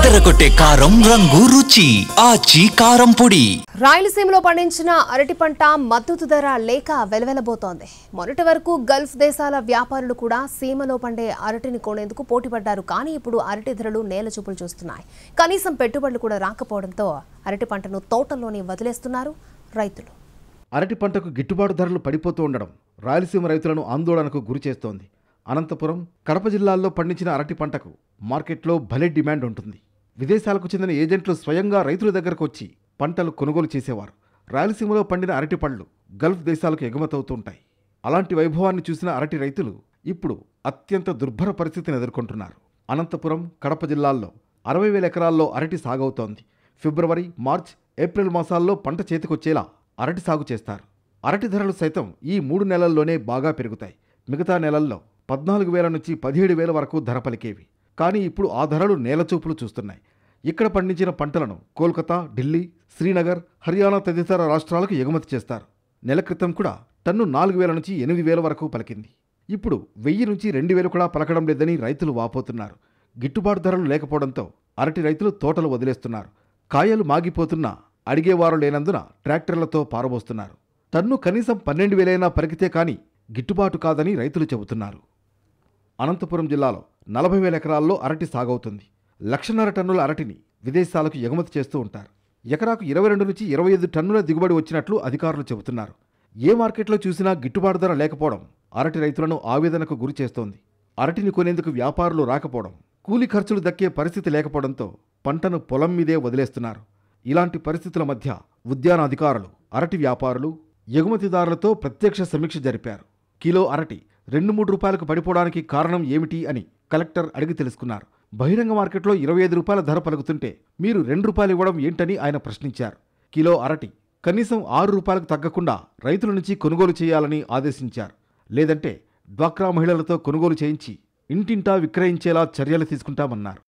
అదరగొట్టే కారం రంగు రుచి ఆచి కారం పొడి. రాయలసీమలో పండించిన అరటి పంట మద్దతు ధర లేక వెలవెలబోతోంది. మొన్నటి వరకు గల్ఫ్ దేశాల వ్యాపారులు కూడా సీమలో పండే అరటిని కొనేందుకు పోటీపడ్డారు. కానీ ఇప్పుడు అరటి ధరలు నేలచూపులు చూస్తున్నాయి. కనీసం పెట్టుబడులు కూడా రాకపోవడంతో అరటి పంటను తోటల్లోనే వదిలేస్తున్నారు రైతులు. అరటి పంటకు గిట్టుబాటు ధరలు పడిపోతూ ఉండడం రాయలసీమ రైతులను ఆందోళనకు గురి చేస్తోంది. అనంతపురం, కడప జిల్లాల్లో పండించిన అరటి పంటకు మార్కెట్లో భలే డిమాండ్ ఉంటుంది. విదేశాలకు చెందిన ఏజెంట్లు స్వయంగా రైతుల దగ్గరకు వచ్చి పంటలు కొనుగోలు చేసేవారు. రాయలసీమలో పండిన అరటి పళ్ళు గల్ఫ్ దేశాలకు ఎగుమతవుతుంటాయి. అలాంటి వైభవాన్ని చూసిన అరటి రైతులు ఇప్పుడు అత్యంత దుర్భర పరిస్థితిని ఎదుర్కొంటున్నారు. అనంతపురం, కడప జిల్లాల్లో 60,000 ఎకరాల్లో అరటి సాగవుతోంది. ఫిబ్రవరి, మార్చ్, ఏప్రిల్ మాసాల్లో పంట చేతికొచ్చేలా అరటి సాగు చేస్తారు. అరటి ధరలు సైతం ఈ 3 నెలల్లోనే బాగా పెరుగుతాయి. మిగతా నెలల్లో 14,000 నుంచి 17,000 వరకు ధర పలికేవి. కానీ ఇప్పుడు ఆ ధరలు నేలచూపులు చూస్తున్నాయి. ఇక్కడ పండించిన పంటలను కోల్కతా, ఢిల్లీ, శ్రీనగర్, హర్యానా తదితర రాష్ట్రాలకు ఎగుమతి చేస్తారు. నెల క్రితం కూడా టన్ను 4,000 నుంచి 8,000 వరకు పలికింది. ఇప్పుడు 1,000 నుంచి 2,000 కూడా పలకడం లేదని రైతులు వాపోతున్నారు. గిట్టుబాటు ధరలు లేకపోవడంతో అరటి రైతులు తోటలు వదిలేస్తున్నారు. కాయలు మాగిపోతున్నా అడిగేవారు లేనందున ట్రాక్టర్లతో పారబోస్తున్నారు. టన్ను కనీసం 12,000 పలికితే కానీ గిట్టుబాటు కాదని రైతులు చెబుతున్నారు. అనంతపురం జిల్లాలో 40,000 ఎకరాల్లో అరటి సాగవుతుంది. 1,50,000 టన్నుల అరటిని విదేశాలకు ఎగుమతి చేస్తూ ఉంటారు. ఎకరాకు 22 నుంచి 25 టన్నుల దిగుబడి వచ్చినట్లు అధికారులు చెబుతున్నారు. ఏ మార్కెట్లో చూసినా గిట్టుబాటు ధర లేకపోవడం అరటి రైతులను ఆవేదనకు గురి చేస్తోంది. అరటిని కొనేందుకు వ్యాపారులు రాకపోవడం, కూలి ఖర్చులు దక్కే పరిస్థితి లేకపోవడంతో పంటను పొలం మీదే వదిలేస్తున్నారు. ఇలాంటి పరిస్థితుల మధ్య ఉద్యాన అధికారులు అరటి వ్యాపారులు, ఎగుమతిదారులతో ప్రత్యక్ష సమీక్ష జరిపారు. కిలో అరటి 2-3 రూపాయలకు పడిపోవడానికి కారణం ఏమిటి అని కలెక్టర్ అడిగి తెలుసుకున్నారు. బహిరంగ మార్కెట్లో 25 రూపాయల ధర పలుకుతుంటే మీరు 2 రూపాయలు ఇవ్వడం ఏంటని ఆయన ప్రశ్నించారు. కిలో అరటి కనీసం 6 రూపాయలకు తగ్గకుండా రైతుల నుంచి కొనుగోలు చేయాలని ఆదేశించారు. లేదంటే డ్వాక్రా మహిళలతో కొనుగోలు చేయించి ఇంటింటా విక్రయించేలా చర్యలు తీసుకుంటామన్నారు.